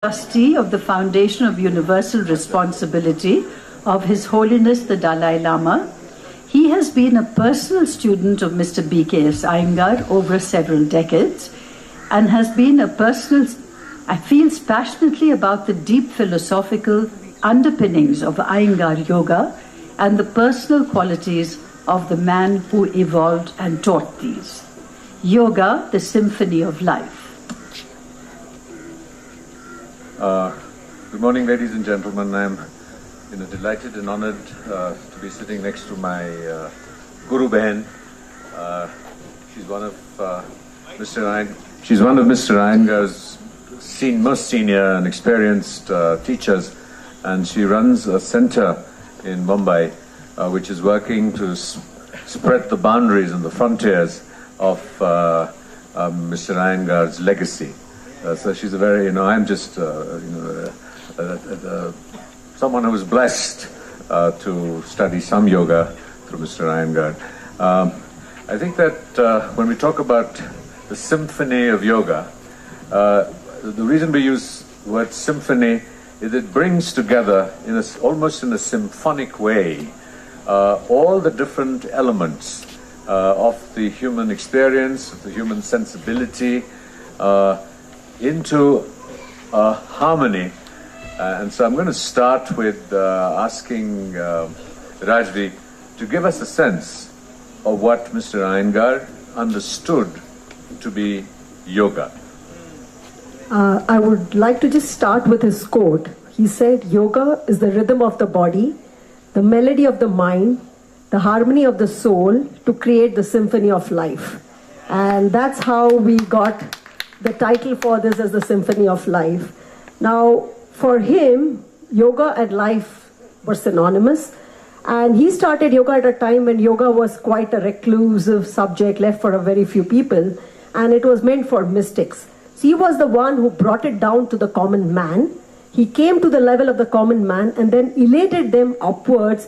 Trustee of the Foundation of Universal Responsibility of His Holiness the Dalai Lama. He has been a personal student of Mr. B.K.S. Iyengar over several decades and has been feels passionately about the deep philosophical underpinnings of Iyengar Yoga and the personal qualities of the man who evolved and taught these. Yoga, the Symphony of Life. Good morning, ladies and gentlemen. I'm delighted and honored to be sitting next to my Guru Behan. She's one of Mr. Iyengar's most senior and experienced teachers, and she runs a center in Mumbai which is working to spread the boundaries and the frontiers of Mr. Iyengar's legacy. So she's a very, I'm just, someone who was blessed to study some yoga through Mr. Iyengar. I think that when we talk about the symphony of yoga, the reason we use the word symphony is it brings together, almost in a symphonic way, all the different elements of the human experience, of the human sensibility, into harmony. And so I'm going to start with asking Rajvi to give us a sense of what Mr. Iyengar understood to be yoga. I would like to just start with his quote. He said, "Yoga is the rhythm of the body, the melody of the mind, the harmony of the soul to create the symphony of life." And that's how we got the title for this as the Symphony of Life. Now, for him, yoga and life were synonymous. And he started yoga at a time when yoga was quite a reclusive subject left for a very few people. And it was meant for mystics. So he was the one who brought it down to the common man. He came to the level of the common man and then elated them upwards.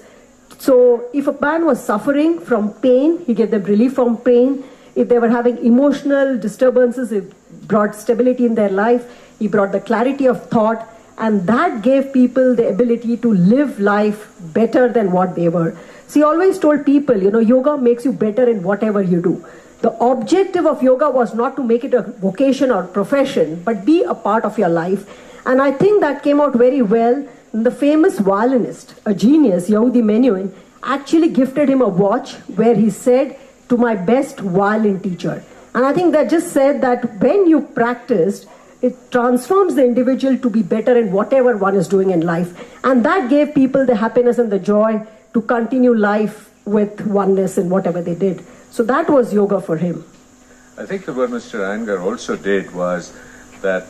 So if a man was suffering from pain, he gave them relief from pain. If they were having emotional disturbances, he brought stability in their life. He brought the clarity of thought, and that gave people the ability to live life better than what they were. So he always told people, yoga makes you better in whatever you do. The objective of yoga was not to make it a vocation or profession, but be a part of your life. And I think that came out very well. The famous violinist, a genius, Yehudi Menuhin, actually gifted him a watch where he said, "To my best violin teacher." And I think that just said that when you practiced, it transforms the individual to be better in whatever one is doing in life. And that gave people the happiness and the joy to continue life with oneness in whatever they did. So that was yoga for him. I think that what Mr. Iyengar also did was that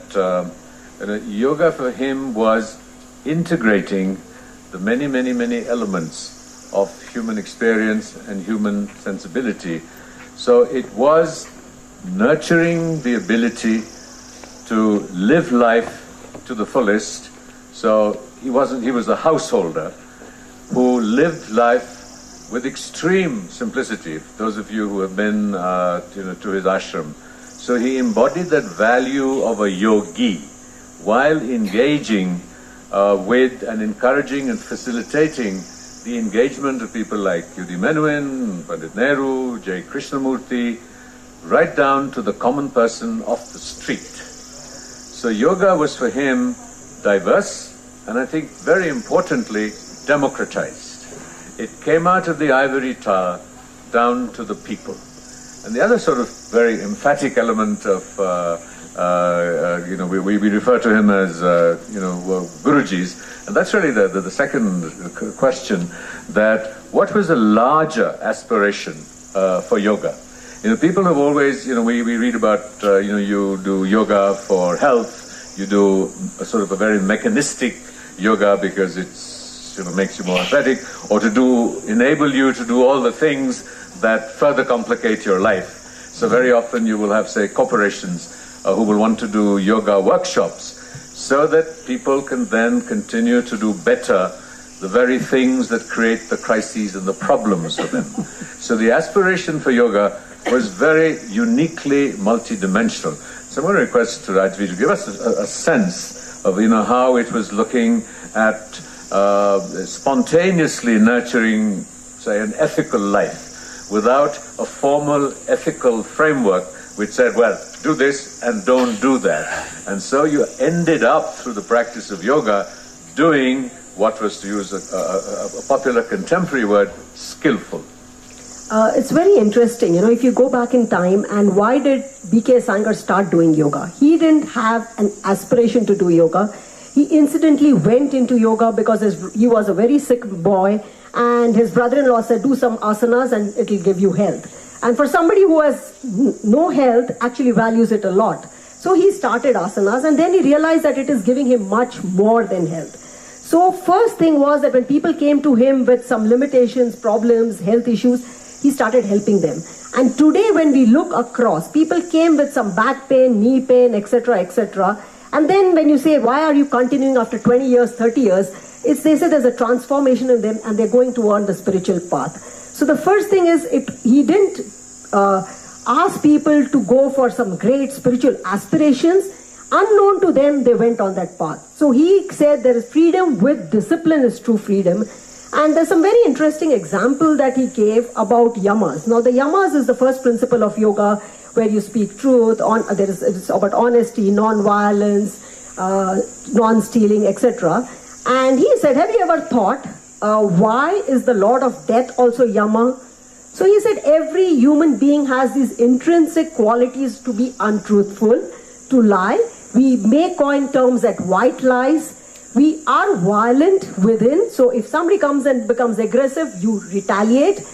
yoga for him was integrating the many, many, many elements of human experience and human sensibility. So it was nurturing the ability to live life to the fullest. So he was a householder who lived life with extreme simplicity. Those of you who have been to his ashram. So he embodied that value of a yogi while engaging with and encouraging and facilitating the engagement of people like Yehudi Menuhin, Pandit Nehru, J. Krishnamurti, right down to the common person off the street. So yoga was for him diverse, and I think very importantly, democratized. It came out of the ivory tower down to the people. And the other sort of very emphatic element of, we refer to him as, Gurujis, and that's really the second question, that what was a larger aspiration for yoga? People have always, we read about, you do yoga for health, you do a sort of a very mechanistic yoga because it's, makes you more athletic, or enable you to do all the things that further complicate your life. So very often you will have, say, corporations who will want to do yoga workshops so that people can then continue to do better the very things that create the crises and the problems for them. So the aspiration for yoga was very uniquely multidimensional. So I'm going to request Rajvi to give us a sense of how it was looking at spontaneously nurturing, say, an ethical life without a formal ethical framework which said, well, do this and don't do that. And so you ended up, through the practice of yoga, doing what was, to use a popular contemporary word, skillful. It's very interesting, if you go back in time, and why did B.K.S. Iyengar start doing yoga? He didn't have an aspiration to do yoga. He incidentally went into yoga because he was a very sick boy, and his brother-in-law said, do some asanas and it'll give you health. And for somebody who has no health, actually values it a lot. So he started asanas, and then he realized that it is giving him much more than health. So first thing was that when people came to him with some limitations, problems, health issues, he started helping them. And today when we look across, people came with some back pain, knee pain, etc., etc. And then when you say, why are you continuing after 20 years, 30 years, they say there's a transformation in them and they're going toward the spiritual path. So the first thing is, he didn't ask people to go for some great spiritual aspirations. Unknown to them, they went on that path. So he said there is freedom with discipline is true freedom. And there's some very interesting example that he gave about yamas. Now the yamas is the first principle of yoga, where you speak truth, it's about honesty, non-violence, non-stealing, etc. And he said, have you ever thought, why is the Lord of Death also yama? So he said, every human being has these intrinsic qualities to be untruthful, to lie. We may coin terms that white lies. We are violent within, so if somebody comes and becomes aggressive, you retaliate.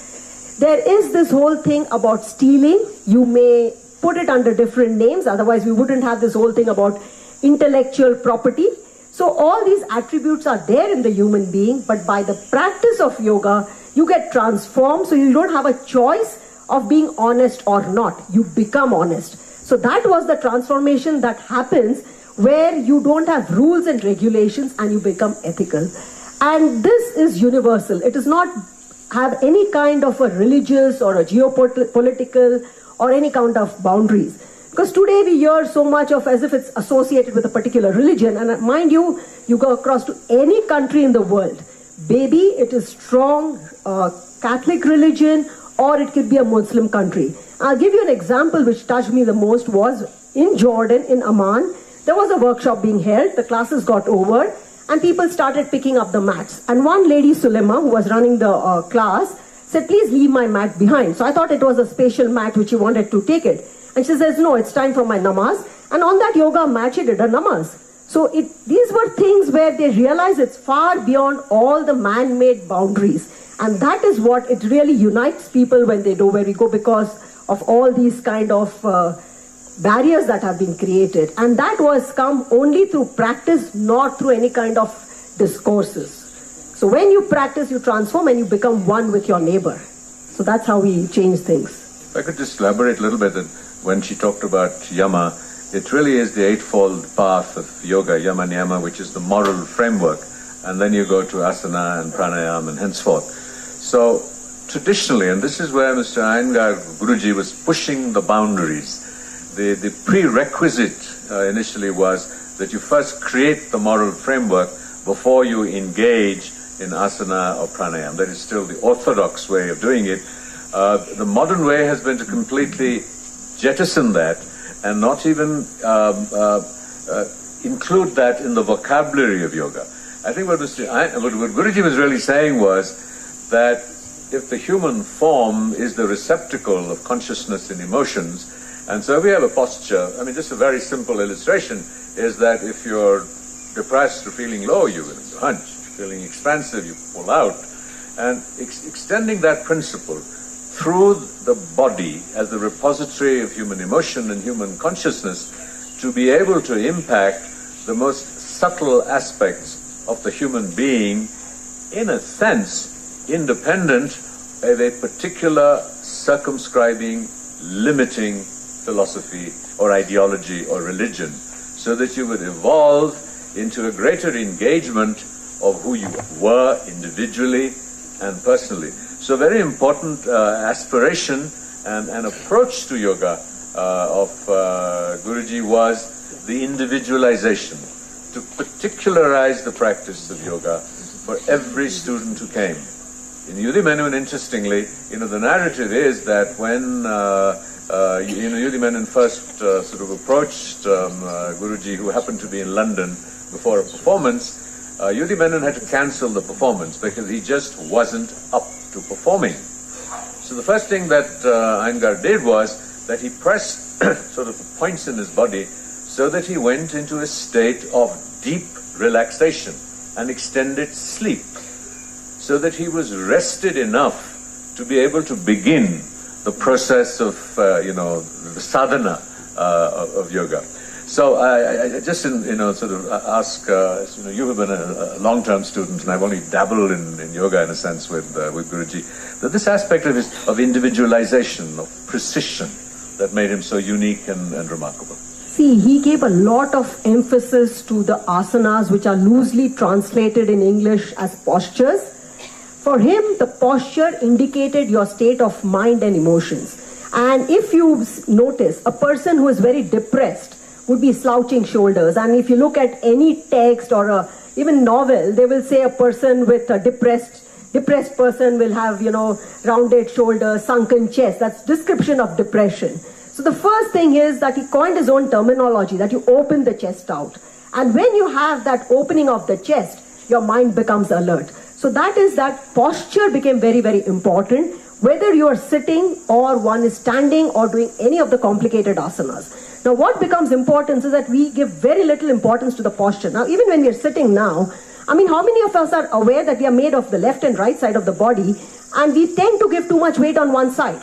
There is this whole thing about stealing. You may put it under different names, otherwise we wouldn't have this whole thing about intellectual property. So all these attributes are there in the human being, but by the practice of yoga, you get transformed, so you don't have a choice of being honest or not. You become honest. So that was the transformation that happens, where you don't have rules and regulations and you become ethical. And this is universal. It does not have any kind of a religious or a geopolitical or any kind of boundaries. Because today we hear so much of as if it's associated with a particular religion. And mind you, you go across to any country in the world. Maybe it is strong Catholic religion, or it could be a Muslim country. I'll give you an example which touched me the most. Was in Jordan, in Amman. There was a workshop being held, the classes got over, and people started picking up the mats. And one lady, Sulema, who was running the class, said, please leave my mat behind. So I thought it was a special mat which she wanted to take it. And she says, no, it's time for my namaz. And on that yoga mat, she did a namaz. So these were things where they realized it's far beyond all the man-made boundaries. And that is what it really unites people when they know where we go, because of all these kind of barriers that have been created, and that was come only through practice, not through any kind of discourses. So when you practice, you transform and you become one with your neighbor. So that's how we change things. If I could just elaborate a little bit, that when she talked about yama, it really is the eightfold path of yoga, yama niyama, which is the moral framework, and then you go to asana and pranayama and henceforth. So traditionally, and this is where Mr. Iyengar Guruji was pushing the boundaries, the prerequisite initially was that you first create the moral framework before you engage in asana or pranayama. That is still the orthodox way of doing it. The modern way has been to completely jettison that and not even include that in the vocabulary of yoga. I think what Guruji was really saying was that if the human form is the receptacle of consciousness and emotions, and so we have a posture. I mean, just a very simple illustration is that if you're depressed or feeling low, you hunch. If you're feeling expansive, you pull out. And extending that principle through the body as the repository of human emotion and human consciousness to be able to impact the most subtle aspects of the human being, in a sense, independent of a particular circumscribing, limiting philosophy or ideology or religion, so that you would evolve into a greater engagement of who you were individually and personally. So very important aspiration and approach to yoga of Guruji was the individualization, to particularize the practice of yoga for every student who came. In Udimenon, interestingly, the narrative is that when Udimenon first sort of approached Guruji, who happened to be in London before a performance, Udimenon had to cancel the performance because he just wasn't up to performing. So the first thing that Iyengar did was that he pressed sort of points in his body so that he went into a state of deep relaxation and extended sleep, so that he was rested enough to be able to begin the process of, the sadhana of yoga. So I just, sort of ask, you have been a long-term student, and I've only dabbled in yoga in a sense with Guruji, that this aspect of individualization, of precision, that made him so unique and remarkable. See, he gave a lot of emphasis to the asanas, which are loosely translated in English as postures. For him, the posture indicated your state of mind and emotions. And if you notice, a person who is very depressed would be slouching shoulders. And if you look at any text or even novel, they will say a person with a depressed person will have, rounded shoulders, sunken chest. That's description of depression. So the first thing is that he coined his own terminology, that you open the chest out. And when you have that opening of the chest, your mind becomes alert. So that posture became very, very important, whether you are sitting or one is standing or doing any of the complicated asanas. Now what becomes important is that we give very little importance to the posture. Now even when we are sitting now, how many of us are aware that we are made of the left and right side of the body, and we tend to give too much weight on one side.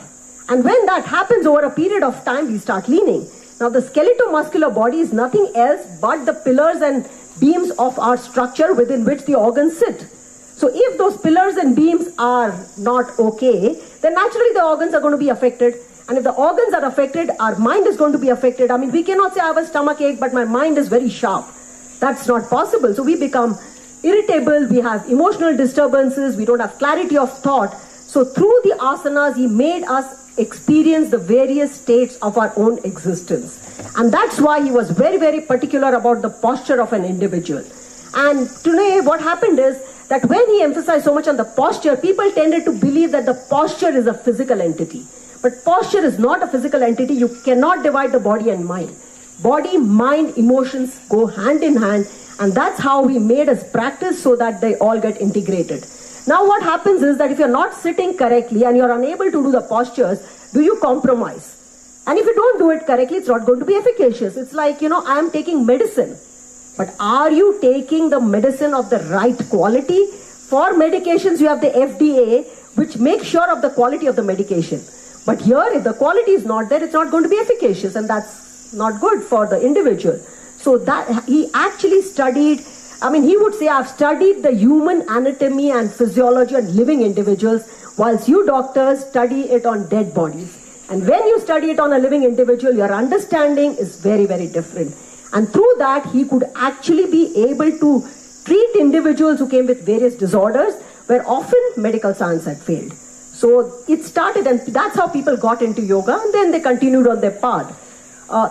And when that happens over a period of time, we start leaning. Now the skeletal-muscular body is nothing else but the pillars and beams of our structure within which the organs sit. So if those pillars and beams are not okay, then naturally the organs are going to be affected. And if the organs are affected, our mind is going to be affected. We cannot say I have a stomach ache, but my mind is very sharp. That's not possible. So we become irritable, we have emotional disturbances, we don't have clarity of thought. So through the asanas, he made us experience the various states of our own existence. And that's why he was very, very particular about the posture of an individual. And today what happened is that when he emphasized so much on the posture, people tended to believe that the posture is a physical entity. But posture is not a physical entity. You cannot divide the body and mind. Body, mind, emotions go hand in hand, and that's how we made us practice so that they all get integrated. Now what happens is that if you're not sitting correctly and you're unable to do the postures, do you compromise? And if you don't do it correctly, it's not going to be efficacious. It's like, I am taking medicine. But are you taking the medicine of the right quality? For medications, you have the FDA, which makes sure of the quality of the medication. But here, if the quality is not there, it's not going to be efficacious, and that's not good for the individual. So that he actually studied, he would say, I've studied the human anatomy and physiology on living individuals, whilst you doctors study it on dead bodies. And when you study it on a living individual, your understanding is very, very different. And through that, he could actually be able to treat individuals who came with various disorders, where often medical science had failed. So it started, and that's how people got into yoga, and then they continued on their path.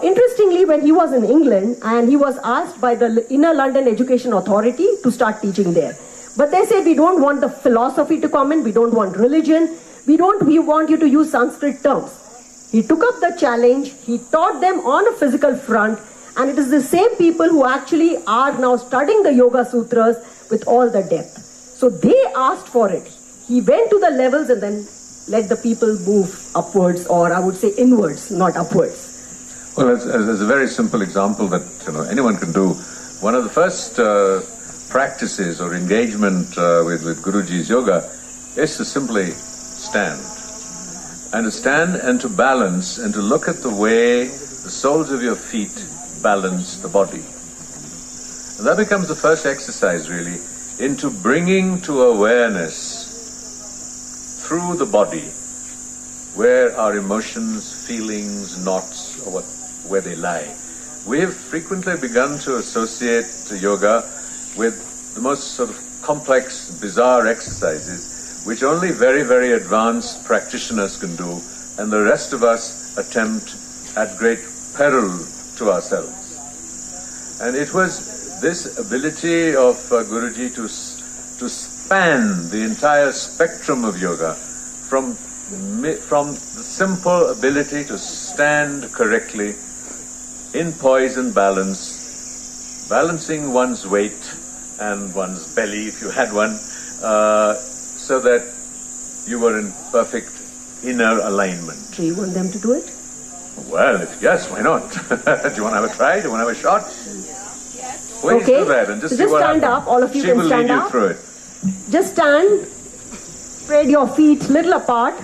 Interestingly, when he was in England, and he was asked by the Inner London Education Authority to start teaching there. But they said, we don't want the philosophy to come in, we don't want religion, we want you to use Sanskrit terms. He took up the challenge, he taught them on a physical front, and it is the same people who actually are now studying the Yoga Sutras with all the depth. So they asked for it. He went to the levels and then let the people move upwards, or I would say inwards, not upwards. Well, as a very simple example that anyone can do, one of the first practices or engagement with Guruji's yoga is to simply stand. And to stand and to balance and to look at the way the soles of your feet balance the body. And that becomes the first exercise, really, into bringing to awareness through the body where our emotions, feelings, knots, or where they lie. We have frequently begun to associate yoga with the most sort of complex, bizarre exercises which only very, very advanced practitioners can do, and the rest of us attempt at great peril to ourselves. And it was this ability of Guruji to span the entire spectrum of yoga, from the simple ability to stand correctly in poise and balance, balancing one's weight and one's belly if you had one, so that you were in perfect inner alignment. Do you want them to do it? Well, yes, why not? Do you want to have a try? Do you want to have a shot? Yes. Please do that and just so see what stand happens. up. All of you she can will stand lead up. You through it. Just stand. Spread your feet little apart.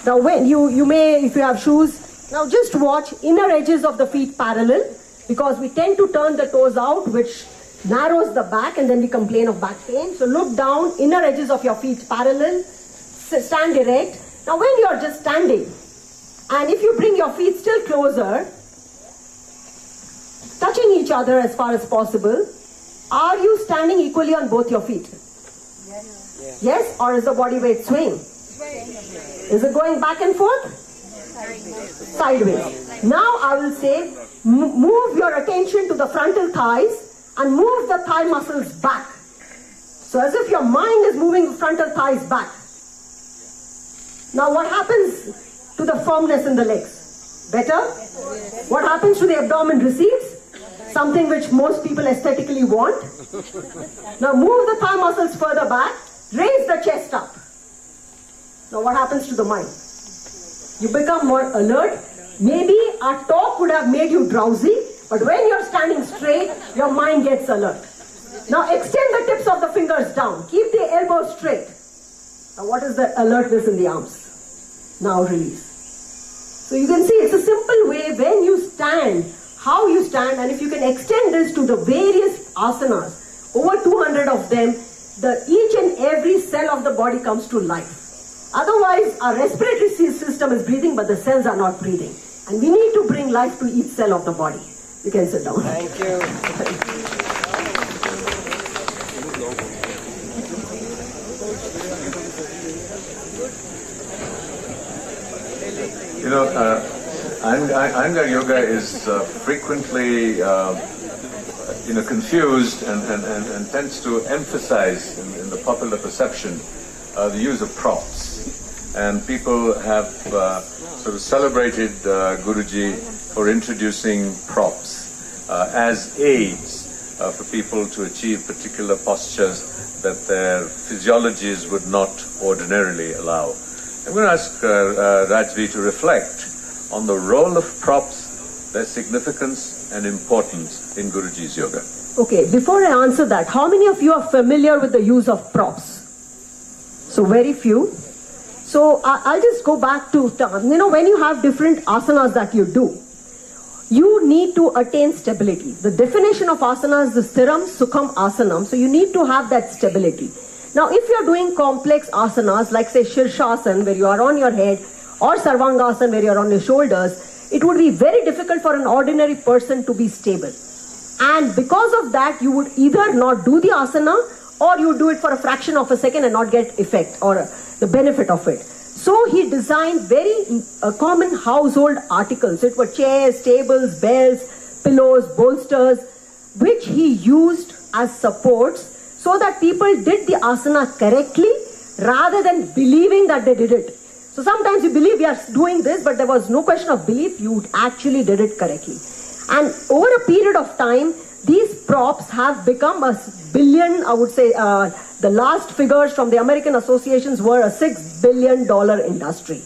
Now, when you may, if you have shoes, now just watch inner edges of the feet parallel, because we tend to turn the toes out, which narrows the back, and then we complain of back pain. So look down, inner edges of your feet parallel, stand erect. Now when you are just standing, and if you bring your feet still closer, touching each other as far as possible, are you standing equally on both your feet? Yes. Yes? Or is the body weight swaying? Is it going back and forth? Sideways. Now I will say, move your attention to the frontal thighs and move the thigh muscles back. So as if your mind is moving the frontal thighs back. Now what happens to the firmness in the legs? Better? What happens to the abdomen? Recedes? Something which most people aesthetically want. Now move the thigh muscles further back. Raise the chest up. Now what happens to the mind? You become more alert. Maybe our talk would have made you drowsy, but when you're standing straight, your mind gets alert. Now extend the tips of the fingers down. Keep the elbows straight. Now what is the alertness in the arms? Now release. So you can see it's a simple way when you stand, how you stand, and if you can extend this to the various asanas, over 200 of them, each and every cell of the body comes to life. Otherwise, our respiratory system is breathing, but the cells are not breathing. And we need to bring life to each cell of the body. You can sit down. Thank you. You know, Iyengar yoga is frequently confused and tends to emphasize in the popular perception the use of props. And people have sort of celebrated Guruji for introducing props as aids for people to achieve particular postures that their physiologies would not ordinarily allow. I'm going to ask Rajvi to reflect on the role of props, their significance and importance in Guruji's yoga. Okay, before I answer that, how many of you are familiar with the use of props? So very few. So I'll just go back to, when you have different asanas that you do, you need to attain stability. The definition of asanas is Sthiram Sukham Asanam. So you need to have that stability. Now, if you're doing complex asanas, like say Shirshasana, where you are on your head, or Sarvangasana, where you're on your shoulders, it would be very difficult for an ordinary person to be stable. And because of that, you would either not do the asana, or you do it for a fraction of a second and not get effect or the benefit of it. So he designed very common household articles. It were chairs, tables, bells, pillows, bolsters, which he used as supports so that people did the asana correctly rather than believing that they did it. So sometimes you believe we are doing this, but there was no question of belief, you actually did it correctly. And over a period of time, these props have become a billion, I would say, the last figures from the American associations were a $6 billion industry.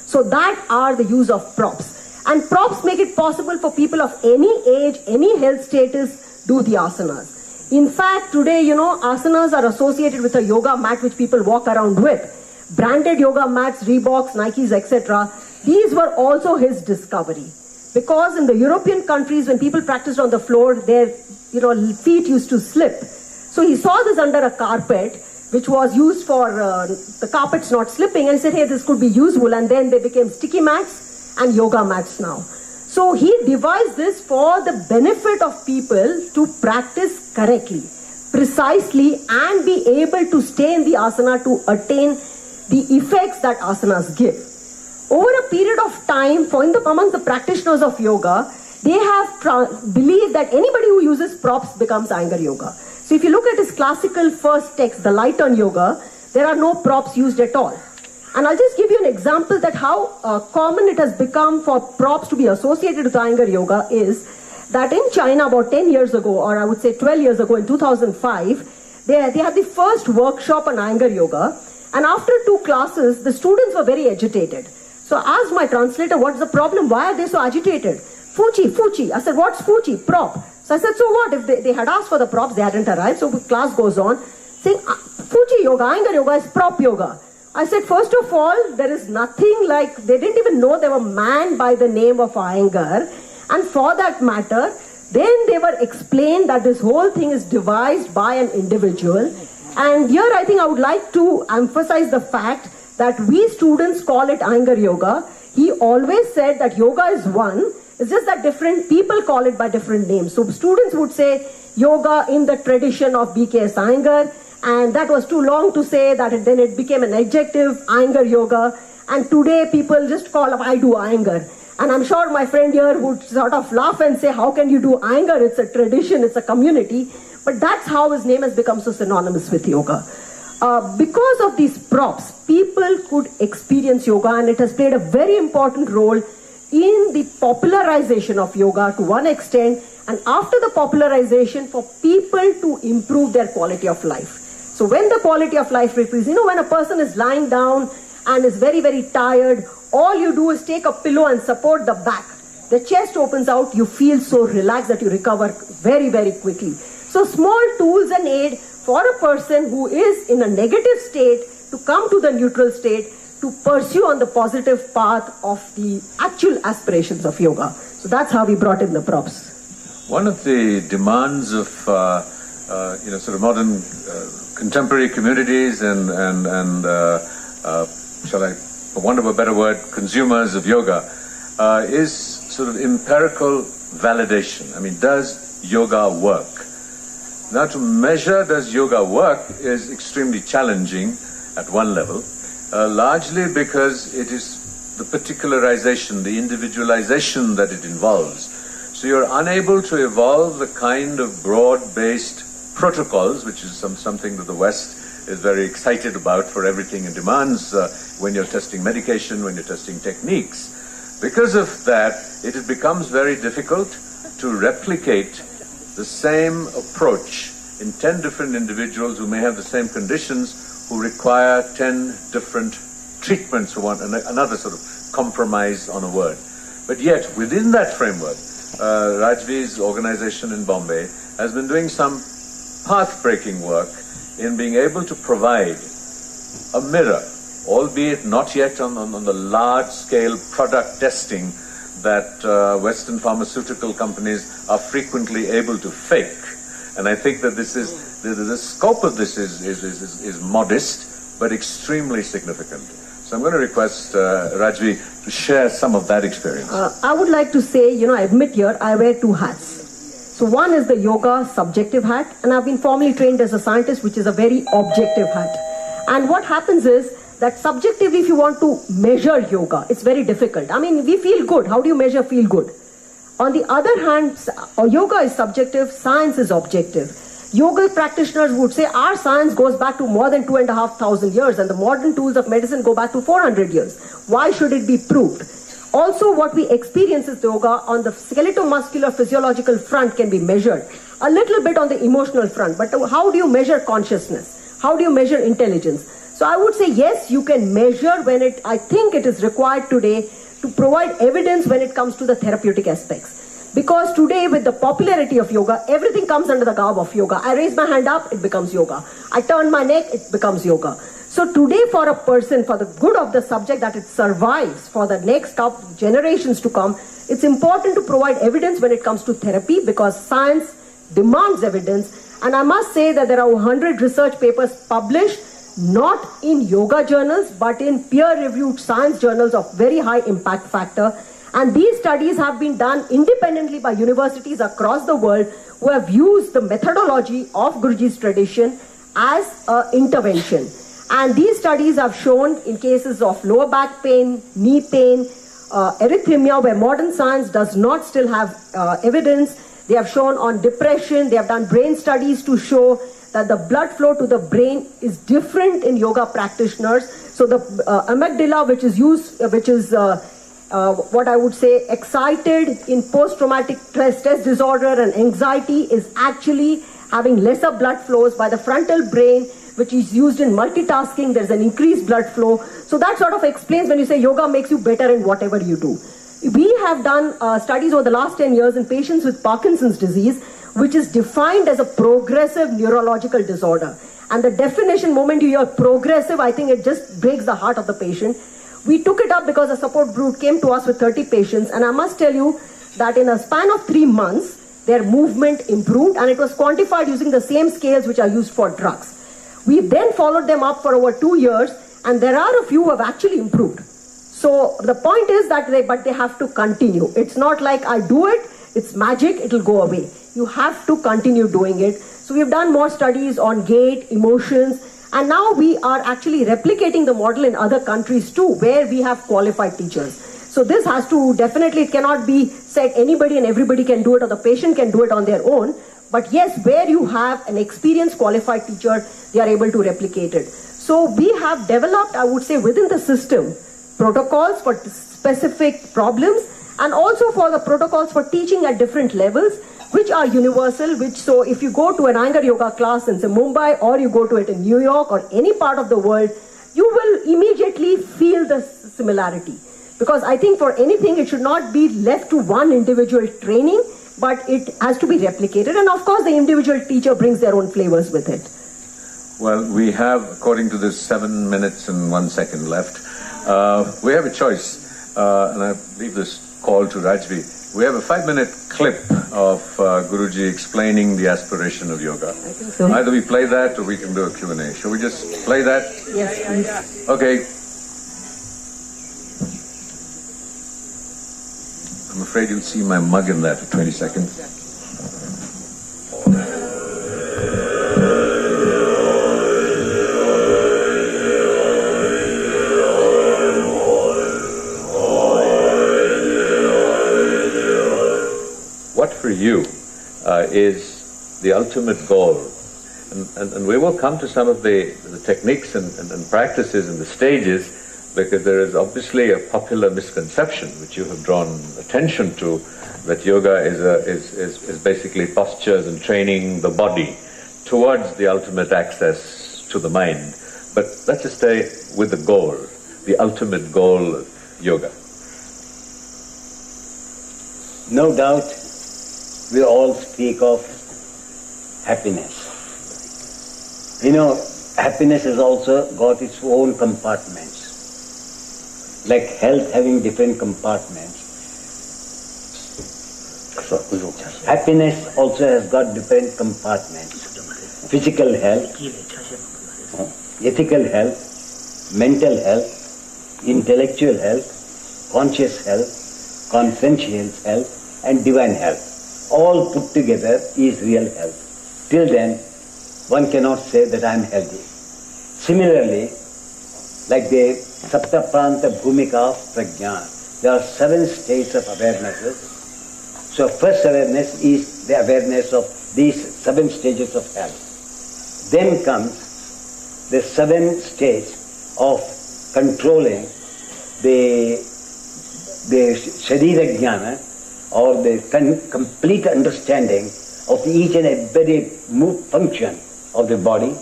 So that are the use of props. And props make it possible for people of any age, any health status, do the asanas. In fact, today, asanas are associated with a yoga mat which people walk around with. Branded yoga mats, Reeboks, Nikes, etc. These were also his discovery. Because in the European countries, when people practiced on the floor, their feet used to slip. So he saw this under a carpet, which was used for the carpets not slipping, and he said, hey, this could be useful. And then they became sticky mats and yoga mats now. So he devised this for the benefit of people to practice correctly, precisely, and be able to stay in the asana to attain the effects that asanas give. Over a period of time, among the practitioners of yoga, they have believed that anybody who uses props becomes Iyengar yoga. So if you look at his classical first text, The Light on Yoga, there are no props used at all. And I'll just give you an example that how common it has become for props to be associated with Iyengar yoga is that in China about 10 years ago, or I would say 12 years ago in 2005, they had the first workshop on Iyengar yoga. And after 2 classes, the students were very agitated. So I asked my translator, what's the problem? Why are they so agitated? Fuchi. I said, what's Fuchi? Prop. So I said, so what? If they had asked for the props, they hadn't arrived. So the class goes on saying, Fuchi yoga, Iyengar yoga is prop yoga. I said, first of all, there is nothing like, they didn't even know there were man by the name of Iyengar. And for that matter, then they were explained that this whole thing is devised by an individual. And here I think I would like to emphasize the fact that we students call it Iyengar yoga. He always said that yoga is one. It's just that different people call it by different names. So students would say yoga in the tradition of BKS Iyengar. And that was too long to say that then it became an adjective, Iyengar yoga. And today people just call up, I do Iyengar. And I'm sure my friend here would sort of laugh and say, how can you do Iyengar? It's a tradition, it's a community. But that's how his name has become so synonymous with yoga. Because of these props, people could experience yoga, and it has played a very important role in the popularization of yoga to one extent, and after the popularization for people to improve their quality of life. So when the quality of life increases, when a person is lying down and is very, very tired, all you do is take a pillow and support the back. The chest opens out, you feel so relaxed that you recover very, very quickly. So small tools and aid for a person who is in a negative state to come to the neutral state to pursue on the positive path of the actual aspirations of yoga. So that's how we brought in the props. One of the demands of sort of modern contemporary communities and shall I, for want of a better word, consumers of yoga, is sort of empirical validation. I mean, does yoga work? Now, to measure does yoga work is extremely challenging at one level, largely because it is the particularization, the individualization that it involves. So you're unable to evolve the kind of broad-based protocols, which is something that the West is very excited about for everything it demands when you're testing medication, when you're testing techniques. Because of that, it becomes very difficult to replicate the same approach in 10 different individuals who may have the same conditions, who require 10 different treatments for one another, sort of compromise on a word. But yet, within that framework, Rajvi's organization in Bombay has been doing some path-breaking work in being able to provide a mirror, albeit not yet on the large-scale product testing that Western pharmaceutical companies are frequently able to fake. And I think that this is the scope of this is modest but extremely significant. So I'm going to request Rajvi to share some of that experience. I would like to say, I admit here, I wear 2 hats. So one is the yoga subjective hat, and I've been formally trained as a scientist, which is a very objective hat. And what happens is that subjectively, if you want to measure yoga, it's very difficult. I mean, we feel good. How do you measure feel good? On the other hand, yoga is subjective, science is objective. Yoga practitioners would say our science goes back to more than 2,500 years, and the modern tools of medicine go back to 400 years. Why should it be proved? Also, what we experience is yoga on the skeletal-muscular physiological front can be measured. A little bit on the emotional front. But how do you measure consciousness? How do you measure intelligence? So I would say, yes, you can measure when I think it is required today to provide evidence when it comes to the therapeutic aspects. Because today, with the popularity of yoga, everything comes under the garb of yoga. I raise my hand up, it becomes yoga. I turn my neck, it becomes yoga. So today, for a person, for the good of the subject, that it survives for the next couple generations to come, it's important to provide evidence when it comes to therapy, because science demands evidence. And I must say that there are 100 research papers published, not in yoga journals, but in peer-reviewed science journals of very high impact factor. And these studies have been done independently by universities across the world who have used the methodology of Guruji's tradition as an intervention. And these studies have shown in cases of lower back pain, knee pain, erythemia, where modern science does not still have evidence. They have shown on depression, they have done brain studies to show that the blood flow to the brain is different in yoga practitioners. So the amygdala, which is what I would say excited in post-traumatic stress disorder and anxiety, is actually having lesser blood flows. By the frontal brain, which is used in multitasking, there's an increased blood flow. So that sort of explains when you say yoga makes you better in whatever you do. We have done studies over the last 10 years in patients with Parkinson's disease, which is defined as a progressive neurological disorder. And the definition, moment you hear progressive, I think it just breaks the heart of the patient. We took it up because a support group came to us with 30 patients, and I must tell you that in a span of 3 months, their movement improved, and it was quantified using the same scales which are used for drugs. We then followed them up for over 2 years, and there are a few who have actually improved. So the point is that they have to continue. It's not like I do it, it's magic, it'll go away. You have to continue doing it. So we've done more studies on gait, emotions, and now we are actually replicating the model in other countries too, where we have qualified teachers. So this has to definitely, it cannot be said anybody and everybody can do it or the patient can do it on their own. But yes, where you have an experienced qualified teacher, they are able to replicate it. So we have developed, I would say, within the system, protocols for specific problems and also for the protocols for teaching at different levels, which are universal, so if you go to an Iyengar yoga class in say Mumbai or you go to it in New York or any part of the world, you will immediately feel the similarity. Because I think for anything, it should not be left to one individual training, but it has to be replicated. And of course, the individual teacher brings their own flavors with it. Well, we have, according to this, 7 minutes and 1 second left. We have a choice, and I leave this call to Rajvi. We have a 5-minute clip of Guruji explaining the aspiration of yoga. I think so. Either we play that or we can do a Q&A. Shall we just play that? Yes, please. Okay. I'm afraid you'll see my mug in that for 20 seconds. What for you is the ultimate goal? And we will come to some of the techniques and practices and the stages, because there is obviously a popular misconception which you have drawn attention to, that yoga is basically postures and training the body towards the ultimate access to the mind. But let's just stay with the goal, the ultimate goal of yoga. No doubt, we all speak of happiness. You know, happiness has also got its own compartments. Like health having different compartments. Happiness also has got different compartments. Physical health, ethical health, mental health, intellectual health, conscious health, conscientious health, and divine health. All put together is real health. Till then, one cannot say that I am healthy. Similarly, like the Saptapranta Bhumika of Prajna, there are 7 states of awarenesses. So first awareness is the awareness of these 7 stages of health. Then comes the 7 stages of controlling the Sharira Jnana, or the complete understanding of each and every function of the body,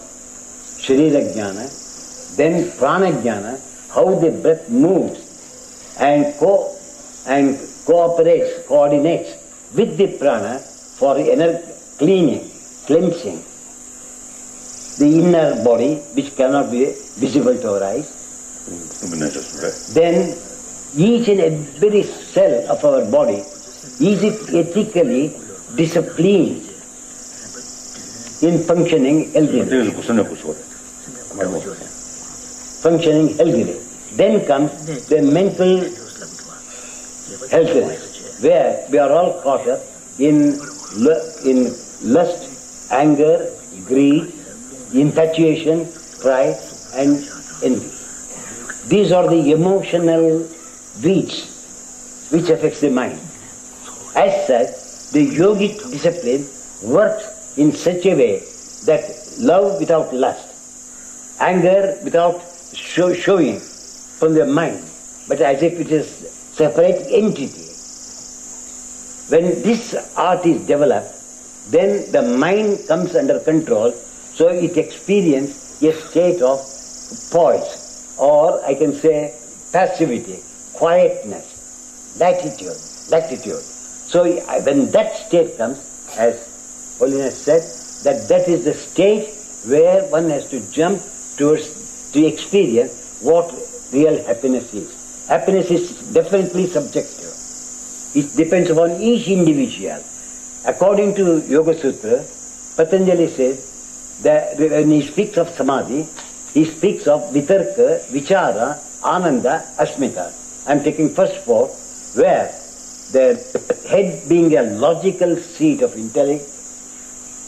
Sharira Jnana. Then Prana Jnana, how the breath moves and coordinates with the prana for inner cleaning, cleansing the inner body, which cannot be visible to our eyes. Then each and every cell of our body is ethically disciplined in functioning healthily. Functioning healthily. Then comes the mental healthiness, where we are all caught up in lust, anger, greed, infatuation, pride, and envy. These are the emotional weeds which affects the mind. As such, the yogic discipline works in such a way that love without lust, anger without showing from the mind, but as if it is separate entity. When this art is developed, then the mind comes under control, so it experiences a state of poise, or I can say passivity, quietness, latitude. So when that state comes, as Holiness said, that is the state where one has to jump towards to experience what real happiness is. Happiness is definitely subjective. It depends upon each individual. According to Yoga Sutra, Patanjali says that when he speaks of samadhi, he speaks of vitarka, vichara, ananda, asmita. I am taking first four, where the head being a logical seat of intellect,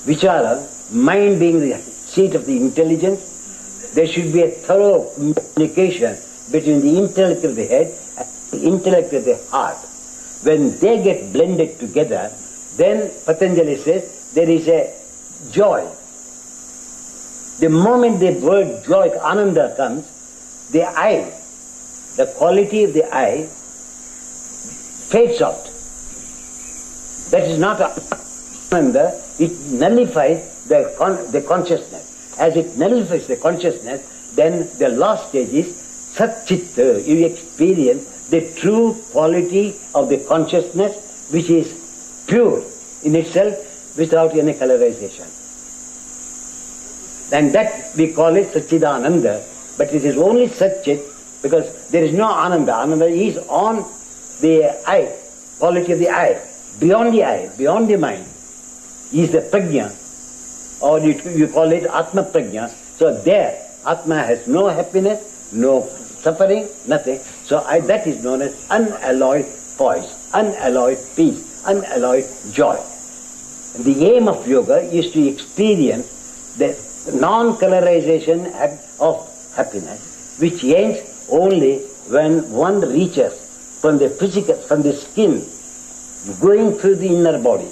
vichara, mind being the seat of the intelligence, there should be a thorough communication between the intellect of the head and the intellect of the heart. When they get blended together, then Patanjali says there is a joy. The moment the word joy, ananda, comes, the eye, the quality of the eye fades out. That is not ananda, it nullifies the consciousness. As it nullifies the consciousness, then the last stage is satchitta. You experience the true quality of the consciousness, which is pure in itself without any colorization. And that we call it Satchidananda, but it is only Satchit because there is no Ananda. Ananda is on the eye, quality of the eye, beyond the mind, is the Prajna, or you call it Atma Prajna. So there, Atma has no happiness, no suffering, nothing. So that is known as unalloyed poise, unalloyed peace, unalloyed joy. And the aim of yoga is to experience the non-colorization of happiness, which ends only when one reaches from the physical, from the skin, going through the inner body,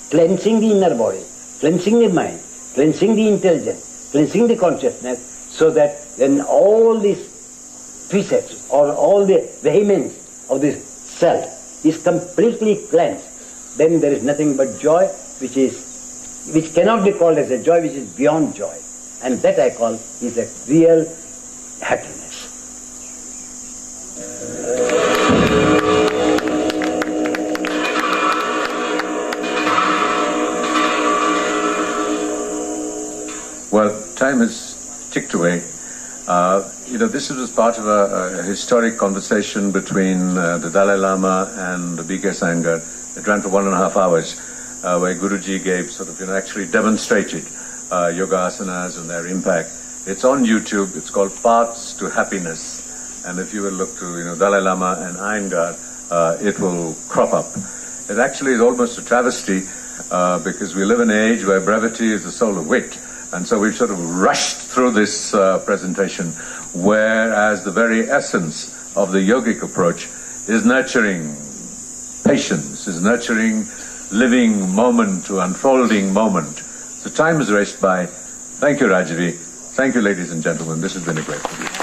cleansing the inner body, cleansing the mind, cleansing the intelligence, cleansing the consciousness, so that when all these precepts or all the vehemence of the self is completely cleansed, then there is nothing but joy, which cannot be called as a joy, which is beyond joy. And that I call is a real happiness. Well, time has ticked away. This was part of a historic conversation between the Dalai Lama and the BKS Iyengar. It ran for 1.5 hours, where Guruji gave actually demonstrated yoga asanas and their impact. It's on YouTube. It's called Paths to Happiness. And if you will look to, Dalai Lama and Iyengar, it will crop up. It actually is almost a travesty because we live in an age where brevity is the soul of wit. And so we've sort of rushed through this presentation, whereas the very essence of the yogic approach is nurturing patience, is nurturing living moment to unfolding moment. So time is raced by. Thank you, Rajvi. Thank you, ladies and gentlemen. This has been a great review.